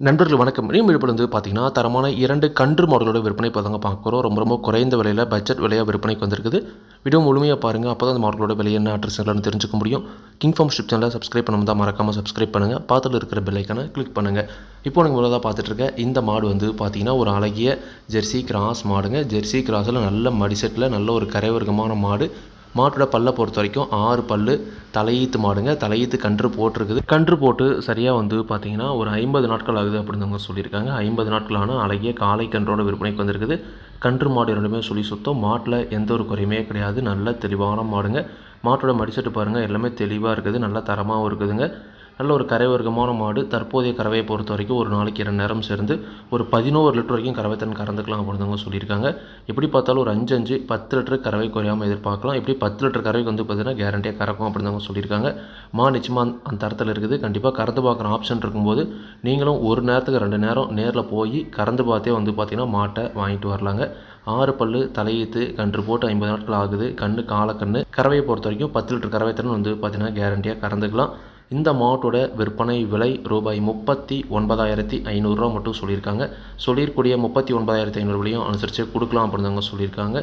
நண்பர்கள் வணக்கம். விழுப்புரம் வந்து பார்த்தீங்கன்னா, தரமான 2 கன்று மாடுகளோட விற்பனை இப்போ தாங்க பார்க்குறோம். ரொம்ப குறைந்த விலையில பட்ஜெட் விலையா விற்பனைக்கு வந்திருக்குது. வீடியோ முழுமையா பாருங்க. அப்பதான் அந்த மாடுகளோட விலை என்ன, அட்ரஸ் என்னன்னு தெரிஞ்சுக்க முடியும். கிங் ஃபார்ம் யூடியூப் சேனலை சப்ஸ்கிரைப் பண்ணாம தான் மறக்காம சப்ஸ்கிரைப் பண்ணுங்க. பக்கத்துல இருக்கிற பெல் ஐகானை கிளிக் பண்ணுங்க. இப்போ நீங்க முதல்ல பார்த்துட்டு இருக்க இந்த மாடு வந்து பார்த்தீங்கன்னா, ஒரு அழகிய ஜெர்சி கிராஸ் மாடுங்க. ஜெர்சி கிராஸ்ல நல்ல மடிசெட்ல நல்ல ஒரு கரைவர்க்கமான மாடு. மாட்டோட பல்லை பொறுத்த வரைக்கும் 6 பல்லு. தலையீத்து மாடுங்க. தலையீத்து கன்று போட்டிருக்குது. கன்று போட்டு சரியாக வந்து பார்த்தீங்கன்னா ஒரு 50 நாட்கள் ஆகுது அப்படின்னு அவங்க சொல்லியிருக்காங்க. 50 நாட்களான அழகிய காளை கன்றோட விற்பனைக்கு வந்திருக்குது. கன்று மாடு ரெண்டுமே சொல்லி சுத்தம். மாட்டில் எந்த ஒரு குறையுமே கிடையாது. நல்ல தெளிவான மாடுங்க. மாட்டோட மடிசெட்டு பாருங்கள், எல்லாமே தெளிவாக இருக்குது. நல்ல தரமாகவும் இருக்குதுங்க. நல்ல ஒரு கரைவர்க்கமான மாடு. தற்போதைய கறவையை பொறுத்த வரைக்கும் ஒரு நாளைக்கு 2 நேரம் சேர்ந்து ஒரு 11 லிட்டர் வரைக்கும் கறவை தன் கறந்துக்கலாம் அப்படின்னு சொல்லியிருக்காங்க. எப்படி பார்த்தாலும் ஒரு 10 லிட்டர் கறவை குறையாமல் எதிர்பார்க்கலாம். எப்படி 10 லிட்டர் கறவைக்கு வந்து பார்த்தீங்கன்னா கேரண்டியாக கறக்கும் அப்படின்னு சொல்லியிருக்காங்க. நிச்சயமாக அந்த தரத்தில் இருக்குது. கண்டிப்பாக கறந்து பார்க்குற ஆப்ஷன் இருக்கும்போது நீங்களும் ஒரு நேரத்துக்கு 2 நேரம் நேரில் போய் கறந்து பார்த்தே வந்து பார்த்தீங்கன்னா மாட்டை வாங்கிட்டு வரலாங்க. 6 பல்லு, தலையீத்து, கன்று போட்டு 50 நாட்கள் ஆகுது. கன்று காலக்கன்று. கறவையை பொறுத்த வரைக்கும் 10 லிட்டர் கறவை திறன் வந்து பார்த்தீங்கன்னா கேரண்டியாக கறந்துக்கலாம். இந்த மாட்டோட விற்பனை விலை ரூபாய் 39,500 மட்டும் சொல்லியிருக்காங்க. சொல்லியிருக்கூடிய 39,500 விலையும் அனுசரித்து கொடுக்கலாம் அப்படின்னு சொல்லியிருக்காங்க.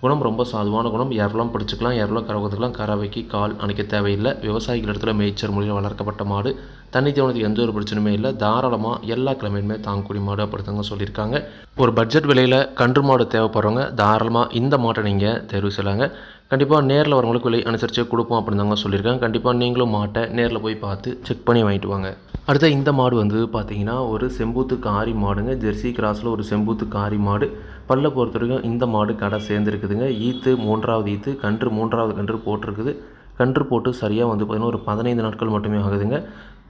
குணம் ரொம்ப சாதுவான குணம். யாரெல்லாம் பிடிச்சிக்கலாம், யாரெல்லாம் கறக்கிறதுக்கலாம். கறவைக்கு கால் அணைக்க தேவையில்லை. விவசாயிகள் இடத்துல மேய்ச்சல் முறையில் வளர்க்கப்பட்ட மாடு. தண்ணி தேவனத்துக்கு எந்த ஒரு பிரச்சனையுமே இல்லை. தாராளமாக எல்லா கிழமையுமே தாங்கக்கூடிய மாடு அப்படித்தாங்க சொல்லியிருக்காங்க. ஒரு பட்ஜெட் விலையில் கன்று மாடு தேவைப்படுறவங்க தாராளமாக இந்த மாட்டை நீங்கள் தேர்வு செய்யலாங்க. கண்டிப்பாக நேரில் வரவங்களுக்கு விலை அனுசரித்து கொடுப்போம் அப்படின்னு தாங்க சொல்லியிருக்காங்க. கண்டிப்பாக நீங்களும் மாட்டை நேரில் போய் பார்த்து செக் பண்ணி வாங்கிட்டு வாங்க. அடுத்த இந்த மாடு வந்து பார்த்தீங்கன்னா ஒரு செம்பூத்து காரி மாடுங்க. ஜெர்சி கிராஸில் ஒரு செம்பூத்து காரி மாடு. பல்லை பொறுத்த வரைக்கும் இந்த மாடு கடை சேர்ந்துருக்குதுங்க. ஈத்து 3வது ஈத்து, கன்று 3வது கன்று போட்டிருக்குது. கன்று போட்டு சரியாக வந்து பார்த்திங்கன்னா ஒரு 15 நாட்கள் மட்டுமே ஆகுதுங்க.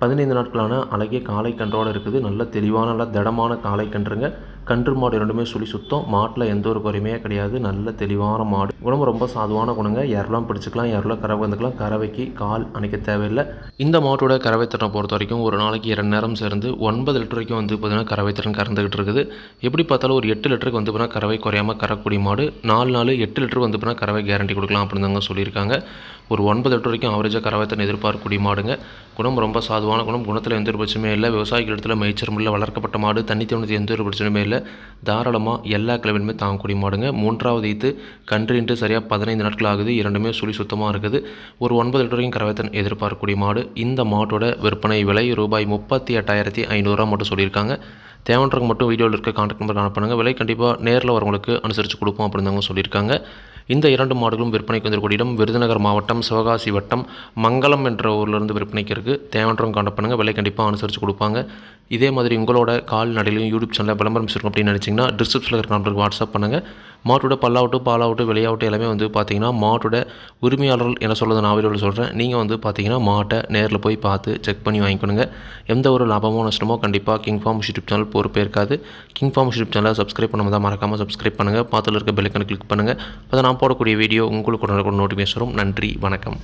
15 நாட்களான அழகிய காளை கன்றோடு இருக்குது. நல்ல தெளிவான நல்ல திடமான காளை கன்றுங்க. கன்று மாடு ரெண்டுமே சொல்லி சுத்தம். மாட்டில் எந்த ஒரு குறையுமே கிடையாது. நல்ல தெளிவான மாடு. குணம் ரொம்ப சாதுவான குணங்க. யாரெல்லாம் பிடிச்சிக்கலாம், யாரெல்லாம் கறவை வந்துக்கலாம். கறவைக்கு கால் அணைக்க தேவையில்லை. இந்த மாட்டோட கறவை திறனை பொறுத்த வரைக்கும் ஒரு நாளைக்கு 2 நேரம் சேர்ந்து 9 லிட்டர் வரைக்கும் வந்து பார்த்தீங்கன்னா கறவை திறன் கறந்துக்கிட்டு இருக்குது. எப்படி பார்த்தாலும் ஒரு 8 லிட்டருக்கு வந்து பார்த்தீங்கன்னா கறவை குறையாமல் கறக்கூடிய மாடு. 4 நாள் 8 லிட்டர் வந்து பார்த்தீங்கன்னா கறவை கேரண்டி கொடுக்கலாம் அப்படின்னு தாங்க சொல்லியிருக்காங்க. ஒரு 9 லிட்டர் வரைக்கும் ஆவரேஜாக கறவை திறன் எதிர்பார்க்கக்கூடிய மாடுங்க. குணம் ரொம்ப சாதுவான குணம். குணத்தில் எந்த ஒரு பிரச்சனையுமே இல்லை. விவசாயிகள் இடத்துல மேய்ச்சல் முறையில் வளர்க்கப்பட்ட மாடு. தண்ணி தேவனத்துக்கு எந்த ஒரு பிரச்சனையுமே இல்லை. தாராளமாக எல்லா கிழமையுமே தாங்கக்கூடிய மாடுங்க. 3வது ஈத்து, கன்றுன்ட்டு சரியாக 15 நாட்கள் ஆகுது. இரண்டுமே சுழி சுத்தமாக இருக்குது. ஒரு 9 லிட்டர் வரைக்கும் கறவைத்தன் எதிர்பார்க்கக்கூடிய மாடு. இந்த மாட்டோட விற்பனை விலை ரூபாய் 38,500 மட்டும் சொல்லியிருக்காங்க. தேவைன்றவங்க மட்டும் வீடியோவில் இருக்க கான்டாக்ட் நம்பர் அனுப்புங்க. விலை கண்டிப்பாக நேரில் வரவங்களுக்கு அனுசரித்து கொடுப்போம் அப்படின்னு சொல்லியிருக்காங்க. இந்த 2 மாடுகளும் விற்பனைக்கு வந்திருக்கூடிய இடம் விருதுநகர் மாவட்டம், சிவகாசி வட்டம், மங்கலம் என்ற ஊரிலிருந்து விற்பனைக்கு இருக்குது. தேவைன்றவங்க கான்டாக்ட் பண்ணுங்கள். விலை கண்டிப்பாக அனுசரித்து கொடுப்பாங்க. இதே மாதிரி உங்களோட கால்நடையிலையும் யூடியூப் சேனலில் விளம்பரம் செய்யணும் அப்படின்னு நினச்சிங்கன்னா டிஸ்கிரிப்ஷனில் இருக்கிற நம்பருக்கு வாட்ஸ்அப் பண்ணுங்கள். மாட்டோட பல்லாவட்டும் பாலாவட்டும் விலையாவட்டும் எல்லாமே வந்து பார்த்தீங்கன்னா மாட்டோட உரிமையாளர்கள் என்ன சொல்கிறது நான் வீடியோவில் சொல்கிறேன். நீங்கள் வந்து பார்த்தீங்கன்னா மாட்டை நேரில் போய் பார்த்து செக் பண்ணி வாங்கிக்கணுங்க. எந்த ஒரு லாபமோ நஷ்டமோ கண்டிப்பாக கிங் ஃபார்ம் யூடியூப் சேனல் பொறுப்பே இருக்காது. கிங் ஃபார்ம் யூடியூப் சேனலை சப்ஸ்கிரைப் பண்ணாமல் தான் மறக்காமல் சப்ஸ்கிரைப் பண்ணுங்கள். பார்த்துல இருக்க பெல் ஐகானை கிளிக் பண்ணுங்கள். அப்போ நான் போடக்கூடிய வீடியோ உங்களுக்கு நோட்டிஃபிகேஷன் வரும். நன்றி, வணக்கம்.